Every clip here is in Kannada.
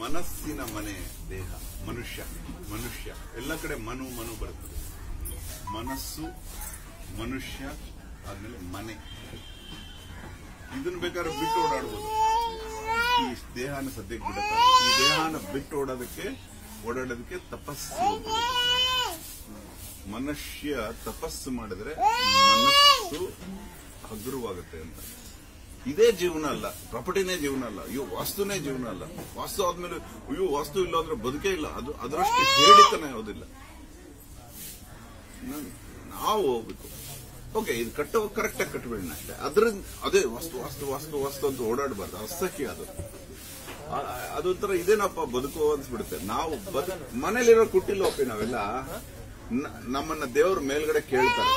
ಮನಸ್ಸಿನ ಮನೆ ದೇಹ, ಮನುಷ್ಯ. ಎಲ್ಲ ಕಡೆ ಮನು ಬರ್ತದೆ. ಮನಸ್ಸು, ಮನುಷ್ಯ, ಆದ್ಮೇಲೆ ಮನೆ. ಇದನ್ನ ಬೇಕಾದ್ರೆ ಬಿಟ್ಟು ಓಡಾಡ್ಬೋದು. ಈ ದೇಹನ ಸದ್ಯಕ್ಕೆ ಬಿಡುತ್ತೆ. ಈ ದೇಹನ ಬಿಟ್ಟು ಓಡಾಡೋದಕ್ಕೆ ತಪಸ್ಸು. ಮನುಷ್ಯ ತಪಸ್ಸು ಮಾಡಿದ್ರೆ ಮನಸ್ಸು ಹಗುರವಾಗುತ್ತೆ ಅಂತ. ಇದೇ ಜೀವನ ಅಲ್ಲ, ಪ್ರಾಪರ್ಟಿನೇ ಜೀವನ ಅಲ್ಲ, ಅಯ್ಯೋ ವಾಸ್ತುನೇ ಜೀವನ ಅಲ್ಲ. ವಾಸ್ತು ಆದ್ಮೇಲೆ ಅಯ್ಯೋ ವಾಸ್ತು ಇಲ್ಲ ಅಂದ್ರೆ ಬದುಕೇ ಇಲ್ಲ, ಅದರಷ್ಟು ಹೇಳಿತನ ಯಾವುದಿಲ್ಲ. ನಾವು ಹೋಗ್ಬೇಕು. ಓಕೆ, ಇದು ಕಟ್ಟುವಾಗ ಕರೆಕ್ಟಾಗಿ ಕಟ್ಟಬೇಡ ಅಷ್ಟೇ. ಅದರಿಂದ ಅದೇ ವಾಸ್ತು ಅಂತ ಓಡಾಡಬಾರ್ದು. ಅಸಹ್ಯ ಅದೊಂಥರ ಇದೇನಪ್ಪ ಬದುಕು ಅನ್ಸ್ಬಿಡುತ್ತೆ. ನಾವು ಮನೇಲಿರೋ ಕುಟ್ಟಿಲ್ಲೋಪಿ ನಾವೆಲ್ಲ ನಮ್ಮನ್ನ ದೇವ್ರ ಮೇಲ್ಗಡೆ ಕೇಳ್ತಾರೆ.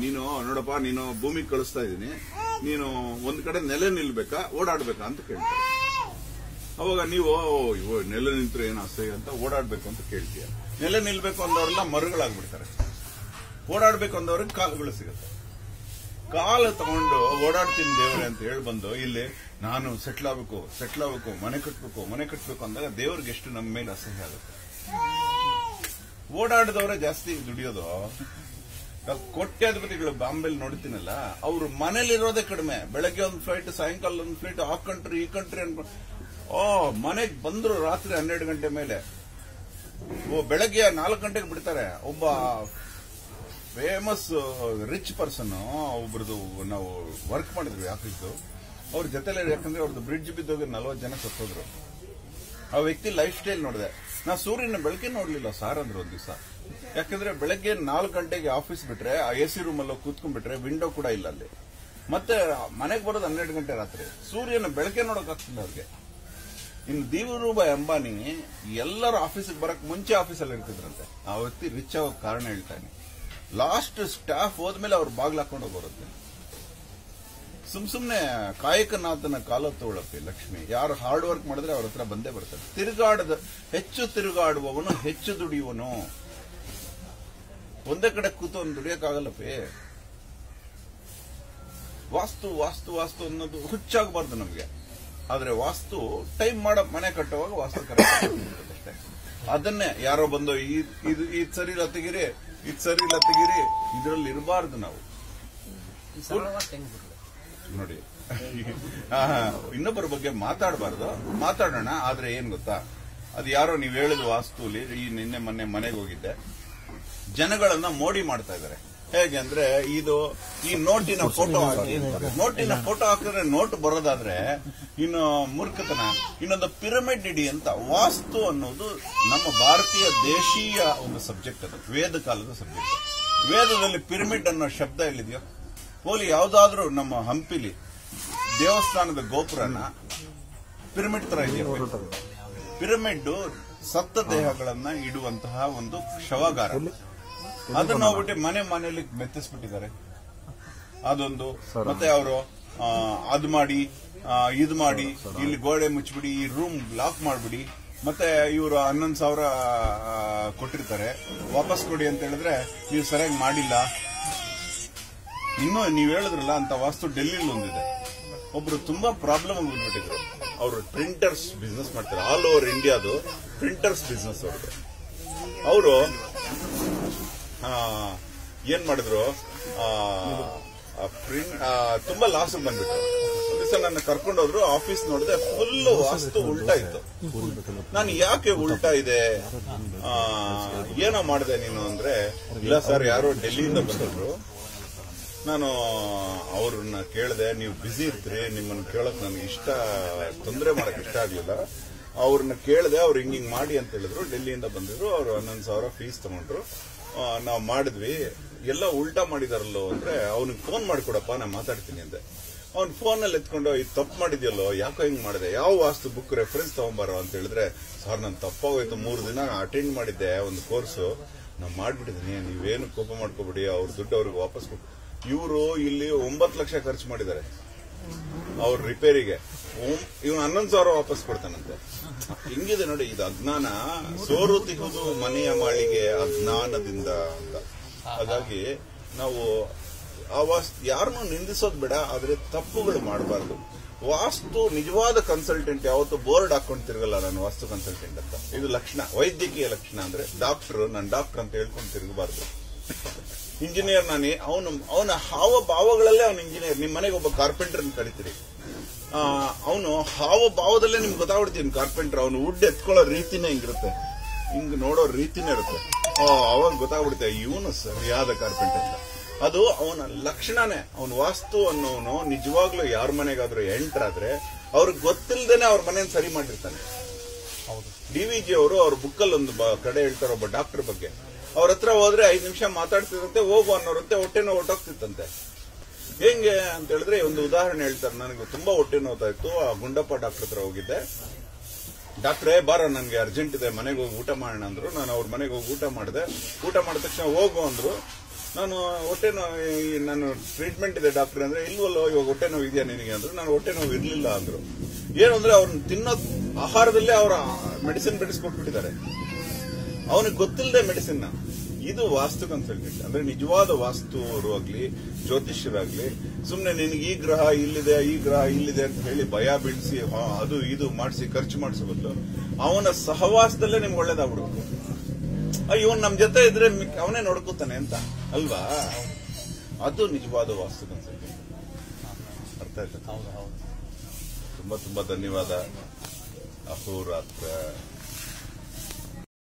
ನೀನು ನೋಡಪ್ಪ, ನೀನು ಭೂಮಿಗೆ ಕಳಿಸ್ತಾ ಇದ್ದೀನಿ, ನೀನು ಒಂದ್ ಕಡೆ ನೆಲೆ ನಿಲ್ಬೇಕಾ ಓಡಾಡ್ಬೇಕಾ ಅಂತ ಕೇಳ್ತಾರೆ. ಅವಾಗ ನೀವು ನೆಲೆ ನಿಂತ್ರೆ ಏನು ಅಸಹ್ಯ ಅಂತ ಓಡಾಡ್ಬೇಕು ಅಂತ ಕೇಳ್ತೀಯ. ನೆಲೆ ನಿಲ್ಬೇಕು ಅಂದವರೆಲ್ಲ ಮರಗಳಾಗ್ಬಿಡ್ತಾರೆ. ಓಡಾಡ್ಬೇಕು ಅಂದವ್ರಿಗೆ ಕಾಲುಗಳು ಸಿಗುತ್ತೆ. ಕಾಲು ತಗೊಂಡು ಓಡಾಡ್ತೀನಿ ದೇವ್ರೆ ಅಂತ ಹೇಳಿ ಬಂದು ಇಲ್ಲಿ ನಾನು ಸೆಟ್ಲ್ ಆಗ್ಬೇಕು, ಮನೆ ಕಟ್ಬೇಕು ಅಂದಾಗ ದೇವ್ರಿಗೆ ಎಷ್ಟು ನಮ್ಮ ಮೇಲೆ ಅಸಹ್ಯ ಆಗುತ್ತೆ. ಓಡಾಡಿದವರೇ ಜಾಸ್ತಿ ದುಡಿಯೋದು. ಕೋಟ್ಯಾಧಿಪತಿಗಳು ಬಾಂಬೆಲ್ ನೋಡ್ತೀನಲ್ಲ, ಅವರು ಮನೇಲಿರೋದೇ ಕಡಿಮೆ. ಬೆಳಗ್ಗೆ ಒಂದು ಫ್ಲೈಟ್, ಸಾಯಂಕಾಲ ಒಂದು ಫ್ಲೈಟ್, ಆ ಕಂಟ್ರಿ ಈ ಕಂಟ್ರಿ ಅನ್ಕೊಂಡು ಮನೆಗೆ ಬಂದ್ರು ರಾತ್ರಿ 12 ಗಂಟೆ ಮೇಲೆ. ಬೆಳಗ್ಗೆ 4 ಗಂಟೆಗೆ ಬಿಡ್ತಾರೆ. ಒಬ್ಬ ಫೇಮಸ್ ರಿಚ್ ಪರ್ಸನ್ ಒಬ್ರದ್ದು ನಾವು ವರ್ಕ್ ಮಾಡಿದ್ವಿ ಆಫೀಸು. ಅವ್ರ ಜೊತೆಲೆ, ಯಾಕಂದ್ರೆ ಅವ್ರದ್ದು ಬ್ರಿಡ್ಜ್ ಬಿದ್ದೋಗಿ 40 ಜನ ಸತ್ತೋದ್ರು. ಆ ವ್ಯಕ್ತಿ ಲೈಫ್ ಸ್ಟೈಲ್ ನೋಡಿದೆ. ನಾ ಸೂರ್ಯನ ಬೆಳಕೆ ನೋಡ್ಲಿಲ್ಲ ಸಾರ್ ಅಂದ್ರು ಒಂದ್ ದಿವಸ. ಯಾಕಂದ್ರೆ ಬೆಳಗ್ಗೆ 4 ಗಂಟೆಗೆ ಆಫೀಸ್ ಬಿಟ್ರೆ ಆ AC ರೂಮಲ್ಲಿ ಕೂತ್ಕೊಂಡ್ಬಿಟ್ರೆ ವಿಂಡೋ ಕೂಡ ಇಲ್ಲ ಅಲ್ಲಿ. ಮತ್ತೆ ಮನೆಗೆ ಬರೋದು 12 ಗಂಟೆ ರಾತ್ರಿ. ಸೂರ್ಯನ ಬೆಳಕೆ ನೋಡಕ್ ಆಗ್ತಿಲ್ಲ ಅವ್ರಿಗೆ. ಇನ್ನು ಧೀರುಭಾಯಿ ಅಂಬಾನಿ ಎಲ್ಲರೂ ಆಫೀಸಿಗೆ ಬರಕ್ ಮುಂಚೆ ಆಫೀಸಲ್ಲಿ ಇರ್ತಿದ್ರಂತೆ. ಆ ವ್ಯಕ್ತಿ ರಿಚ್ ಆಗೋ ಕಾರಣ ಹೇಳ್ತಾನೆ. ಲಾಸ್ಟ್ ಸ್ಟಾಫ್ ಹೋದ್ಮೇಲೆ ಅವ್ರು ಬಾಗ್ಲು ಹಾಕೊಂಡು ಹೋಗೋರುತ್ತೆ. ಸುಮ್ನೆ ಕಾಯಕನಾಥನ ಕಾಲೊತ್ತೋಳಪ್ಪಿ ಲಕ್ಷ್ಮಿ. ಯಾರು ಹಾರ್ಡ್ ವರ್ಕ್ ಮಾಡಿದ್ರೆ ಅವ್ರ ಹತ್ರ ಬಂದೇ ಬರ್ತಾರೆ. ಹೆಚ್ಚು ತಿರುಗಾಡುವವನು ಹೆಚ್ಚು ದುಡಿಯುವನು. ಒಂದೇ ಕಡೆ ಕೂತು ದುಡಿಯಕ್ಕಾಗಲ್ಲಪ್ಪಿ. ವಾಸ್ತು ಅನ್ನೋದು ಹುಚ್ಚಾಗಬಾರ್ದು ನಮ್ಗೆ. ಆದ್ರೆ ವಾಸ್ತು ಟೈಮ್ ಮಾಡೋ ಮನೆ ಕಟ್ಟುವಾಗ ವಾಸ್ತು ಕರೆಕ್ಟ್ ಅಷ್ಟೇ. ಅದನ್ನೇ ಯಾರೋ ಬಂದು ಇದು ಸರಿ ಇಲ್ಲ ತೆಗಿರಿ, ಇದ್ರಲ್ಲಿ ಇರಬಾರ್ದು ನಾವು. ನೋಡಿ, ಇನ್ನೊಬ್ಬರ ಬಗ್ಗೆ ಮಾತಾಡಬಾರ್ದು. ಮಾತಾಡೋಣ, ಆದ್ರೆ ಏನ್ ಗೊತ್ತಾ, ಅದು ಯಾರೋ ನೀವು ಹೇಳಿದ ವಾಸ್ತುಲಿ ನಿನ್ನೆ ಮೊನ್ನೆ ಮನೆಗೆ ಹೋಗಿದ್ದೆ, ಜನಗಳನ್ನ ಮೋಡಿ ಮಾಡ್ತಾ ಇದ್ದಾರೆ. ಹೇಗೆ ಅಂದ್ರೆ ಈ ನೋಟಿನ ಫೋಟೋ ಹಾಕಿದ್ರೆ ನೋಟ್ ಬರೋದಾದ್ರೆ ಇನ್ನು ಮೂರ್ಖತನ. ಇನ್ನೊಂದು ಪಿರಮಿಡ್ ಇಡಿ ಅಂತ. ವಾಸ್ತು ಅನ್ನೋದು ನಮ್ಮ ಭಾರತೀಯ ದೇಶೀಯ ಒಂದು ಸಬ್ಜೆಕ್ಟ್. ಅದು ವೇದ ಕಾಲದ ಸಬ್ಜೆಕ್ಟ್. ವೇದದಲ್ಲಿ ಪಿರಮಿಡ್ ಅನ್ನೋ ಶಬ್ದ ಎಲ್ಲಿದೆಯೋ ಹೋಲಿ ಯಾವ್ದಾದ್ರೂ ನಮ್ಮ ಹಂಪಿಲಿ ದೇವಸ್ಥಾನದ ಗೋಪುರನ ಪಿರಮಿಡ್ ತರ ಇದೆಯೋ. ಪಿರಮಿಡ್ ಸತ್ತ ದೇಹಗಳನ್ನ ಇಡುವಂತಹ ಒಂದು ಶವಾಗಾರ. ಅದನ್ನ ಹೋಗ್ಬಿಟ್ಟು ಮನೆಯಲ್ಲಿ ಮೆತ್ತಿಸ್ಬಿಟ್ಟಿದ್ದಾರೆ. ಅದೊಂದು. ಮತ್ತೆ ಅವರು ಅದು ಮಾಡಿ ಇದು ಮಾಡಿ, ಇಲ್ಲಿ ಗೋಡೆ ಮುಚ್ಚಿಬಿಡಿ, ಈ ರೂಮ್ ಲಾಕ್ ಮಾಡ್ಬಿಡಿ. ಮತ್ತೆ ಇವರು 11,000 ಕೊಟ್ಟಿರ್ತಾರೆ, ವಾಪಸ್ ಕೊಡಿ ಅಂತ ಹೇಳಿದ್ರೆ ನೀವು ಸರಿಯಾಗಿ ಮಾಡಿಲ್ಲ. ಇನ್ನು ನೀವ್ ಹೇಳಿದ್ರಲ್ಲ ಅಂತ ವಾಸ್ತು ಡೆಲ್ಲಿಲಿ ಒಂದಿದೆ. ಒಬ್ರು ತುಂಬಾ ಪ್ರಾಬ್ಲಮ್ ಬಂದ್ಬಿಟ್ಟಿದ್ರು. ಅವರು ಪ್ರಿಂಟರ್ಸ್ ಬಿಸ್ನೆಸ್ ಮಾಡ್ತಾರೆ, ಆಲ್ ಓವರ್ ಇಂಡಿಯಾದು ಪ್ರಿಂಟರ್ಸ್ ಬಿಸ್ನೆಸ್ ಅವ್ರದ್ದು. ಅವರು ಏನ್ ಮಾಡಿದ್ರು, ತುಂಬಾ ಲಾಸ್ ಬಂದ್ಬಿಟ್ಟು ಒಂದ್ ದಿವಸ ನನ್ನ ಕರ್ಕೊಂಡು ಹೋದ್ರು. ಆಫೀಸ್ ನೋಡಿದೆ, ಫುಲ್ ವಾಸ್ತು ಉಲ್ಟಾ ಇತ್ತು. ನಾನು ಯಾಕೆ ಉಲ್ಟಾ ಇದೆ, ಏನೋ ಮಾಡಿದೆ ನೀನು ಅಂದ್ರೆ, ಇಲ್ಲ ಸರ್ ಯಾರೋ ಡೆಲ್ಲಿಯಿಂದ ಬಂದಿದ್ರು, ನಾನು ಅವ್ರನ್ನ ಕೇಳಿದೆ, ನೀವು ಬ್ಯುಸಿ ಇರ್ತೀರಿ, ನಿಮ್ಮನ್ನು ಕೇಳಕ್ ನನಗೆ ತೊಂದರೆ ಮಾಡಕ್ ಇಷ್ಟ ಆಗ್ಲಿಲ್ಲ. ಅವ್ರನ್ನ ಕೇಳಿದೆ, ಅವ್ರು ಹಿಂಗ್ ಮಾಡಿ ಅಂತ ಹೇಳಿದ್ರು. ಡೆಲ್ಲಿಯಿಂದ ಬಂದಿದ್ರು, ಅವ್ರು 11,000 ಫೀಸ್ ತಗೊಂಡ್ರು. ನಾವು ಮಾಡಿದ್ವಿ, ಎಲ್ಲ ಉಲ್ಟಾ ಮಾಡಿದಾರಲ್ಲೋ ಅಂದ್ರೆ, ಅವ್ನಿಗೆ ಫೋನ್ ಮಾಡಿಕೊಡಪ್ಪ, ನಾನು ಮಾತಾಡ್ತೀನಿ ಅಂದೆ. ಅವ್ನ್ ಫೋನಲ್ಲಿ ಎತ್ಕೊಂಡು ಇದು ತಪ್ಪು ಮಾಡಿದ್ಯಲ್ಲೋ, ಯಾಕೋ ಹಿಂಗ್ ಮಾಡಿದೆ, ಯಾವ ವಾಸ್ತು ಬುಕ್ ರೆಫರೆನ್ಸ್ ತಗೊಂಬಾರೋ ಅಂತ ಹೇಳಿದ್ರೆ, ಸರ್ ನಾನು ತಪ್ಪಾಗೋಯ್ತು, 3 ದಿನ ಅಟೆಂಡ್ ಮಾಡಿದ್ದೆ ಒಂದು ಕೋರ್ಸು, ನಾನು ಮಾಡ್ಬಿಟ್ಟಿದ್ದೀನಿ, ನೀವೇನು ಕೋಪ ಮಾಡ್ಕೋಬಿಡಿ, ಅವ್ರ ದುಡ್ಡು ಅವ್ರಿಗೆ ವಾಪಸ್ ಕೊಟ್ಟು. ಇವರು ಇಲ್ಲಿ 9 ಲಕ್ಷ ಖರ್ಚು ಮಾಡಿದ್ದಾರೆ ಅವ್ರ ರಿಪೇರಿಗೆ. ಇವನು 11,000 ವಾಪಸ್ ಕೊಡ್ತಾನಂತೆ. ಹಿಂಗಿದೆ ನೋಡಿ, ಇದು ಅಜ್ಞಾನ. ಸೋರುತಿಹುದು ಮನೆಯ ಮಾಳಿಗೆ ಅಜ್ಞಾನದಿಂದ ಅಂತ. ಹಾಗಾಗಿ ನಾವು ಯಾರನ್ನು ನಿಂದಿಸೋದು ಬೇಡ, ಆದ್ರೆ ತಪ್ಪುಗಳು ಮಾಡಬಾರ್ದು. ವಾಸ್ತು ನಿಜವಾದ ಕನ್ಸಲ್ಟೆಂಟ್ ಯಾವತ್ತು ಬೋರ್ಡ್ ಹಾಕೊಂಡು ತಿರುಗಲ್ಲ. ನಾನು ವಾಸ್ತು ಕನ್ಸಲ್ಟೆಂಟ್ ಅಂತ. ಇದು ಲಕ್ಷಣ, ವೈದ್ಯಕೀಯ ಲಕ್ಷಣ. ಅಂದ್ರೆ ಡಾಕ್ಟರ್, ನಾನು ಡಾಕ್ಟರ್ ಅಂತ ಹೇಳ್ಕೊಂಡು ತಿರುಗಬಾರ್ದು. ಇಂಜಿನಿಯರ್ ನಾನೇ, ಅವನ ಹಾವ ಭಾವಗಳಲ್ಲೇ ಅವನು ಇಂಜಿನಿಯರ್. ನಿಮ್ಮ ಮನೆಗೆ ಒಬ್ಬ ಕಾರ್ಪೆಂಟರ್ ಕರಿತೀರಿ, ಅವನು ಹಾವ ಭಾವದಲ್ಲೇ ನಿಮ್ಗೆ ಗೊತ್ತಾಗ್ಬಿಡ್ತೀನಿ ಕಾರ್ಪೆಂಟರ್. ಅವನು ವುಡ್ ಎತ್ಕೊಳ್ಳೋ ರೀತಿನೇ ಹಿಂಗಿರುತ್ತೆ, ಹಿಂಗ್ ನೋಡೋ ರೀತಿನೇ ಇರುತ್ತೆ. ಅವಾಗ ಗೊತ್ತಾಗ್ಬಿಡುತ್ತೆ ಇವನು ಸರಿಯಾದ ಕಾರ್ಪೆಂಟರ್ ಅಂತ. ಅದು ಅವನ ಲಕ್ಷಣನೇ. ಅವನ ವಾಸ್ತು ಅನ್ನೋನು ನಿಜವಾಗ್ಲೂ ಯಾರ ಮನೆಗಾದ್ರೂ ಎಂಟರ್ ಆದ್ರೆ ಅವ್ರಿಗೆ ಗೊತ್ತಿಲ್ಲದೇನೆ ಅವ್ರ ಮನೇನ ಸರಿ ಮಾಡಿರ್ತಾನೆ. DVG ಅವರು ಅವ್ರ ಬುಕ್ಕಲ್ಲಿ ಒಂದು ಕಡೆ ಹೇಳ್ತಾರೆ ಒಬ್ಬ ಡಾಕ್ಟರ್ ಬಗ್ಗೆ. ಅವ್ರ ಹತ್ರ ಹೋದ್ರೆ 5 ನಿಮಿಷ ಮಾತಾಡ್ತಿರಂತೆ, ಹೋಗು ಅನ್ನೋರಂತೆ ಹೊಟ್ಟೆನೋ ಹೊಟ್ಟೋಗ್ತಿತ್ತಂತೆ. ಹೆಂಗೆ ಅಂತ ಹೇಳಿದ್ರೆ ಒಂದು ಉದಾಹರಣೆ ಹೇಳ್ತಾರೆ. ನನಗೆ ತುಂಬಾ ಹೊಟ್ಟೆ ನೋವ್ತಾ ಇತ್ತು, ಆ ಗುಂಡಪ್ಪ ಡಾಕ್ಟರ್ ಹತ್ರ ಹೋಗಿದ್ದೆ. ಡಾಕ್ಟ್ರೇ ಬಾರ, ನನ್ಗೆ ಅರ್ಜೆಂಟ್ ಇದೆ, ಮನೆಗೆ ಹೋಗಿ ಊಟ ಮಾಡೋಣ ಅಂದ್ರು. ನಾನು ಅವ್ರ ಮನೆಗೆ ಹೋಗಿ ಊಟ ಮಾಡಿದೆ. ಊಟ ಮಾಡಿದ ತಕ್ಷಣ ಹೋಗು ಅಂದ್ರು. ನಾನು ಹೊಟ್ಟೆ ನೋವು, ನಾನು ಟ್ರೀಟ್ಮೆಂಟ್ ಇದೆ ಡಾಕ್ಟರ್ ಅಂದ್ರೆ, ಇಲ್ವಲ್ಲೋ ಇವಾಗ ಹೊಟ್ಟೆ ನೋವು ಇದೆಯಾ ನಿನಗೆ ಅಂದ್ರು. ನಾನು ಹೊಟ್ಟೆ ನೋವು ಇರ್ಲಿಲ್ಲ ಅಂದ್ರು. ಏನು ಅಂದ್ರೆ ಅವ್ರನ್ನ ತಿನ್ನೋ ಆಹಾರದಲ್ಲೇ ಅವರ ಮೆಡಿಸಿನ್ ಬೆಳೆಸ್ಕೊಟ್ಬಿಟ್ಟಿದ್ದಾರೆ, ಅವನಿಗೆ ಗೊತ್ತಿಲ್ಲದೆ ಮೆಡಿಸಿನ್. ಇದು ವಾಸ್ತು ಕನ್ಸಲ್ಟೆಂಟ್ ಅಂದ್ರೆ ನಿಜವಾದ ವಾಸ್ತುವರು ಆಗ್ಲಿ ಜ್ಯೋತಿಷ್ಯರಾಗ್ಲಿ ಸುಮ್ನೆ ನಿನಗೆ ಈ ಗ್ರಹ ಇಲ್ಲಿದೆ, ಈ ಗ್ರಹ ಇಲ್ಲಿದೆ ಅಂತ ಹೇಳಿ ಭಯ ಬೀಳಿಸಿ ಅದು ಇದು ಮಾಡಿಸಿ ಖರ್ಚು ಮಾಡಿಸೋ ಬದಲು ಅವನ ಸಹವಾಸದಲ್ಲೇ ನಿಮ್ಗೆ ಒಳ್ಳೇದಾಗ್ಬಿಡ್ಬೇಕು. ಇವನ್ ನಮ್ ಜೊತೆ ಇದ್ರೆ ಅವನೇ ನೋಡ್ಕೋತಾನೆ ಅಂತ ಅಲ್ವಾ? ಅದು ನಿಜವಾದ ವಾಸ್ತು ಕನ್ಸಲ್ಟೆಂಟ್. ಅರ್ಥ ಆಯ್ತಾ? ತುಂಬಾ ತುಂಬಾ ಧನ್ಯವಾದ. ಅಹೋರಾತ್ರ.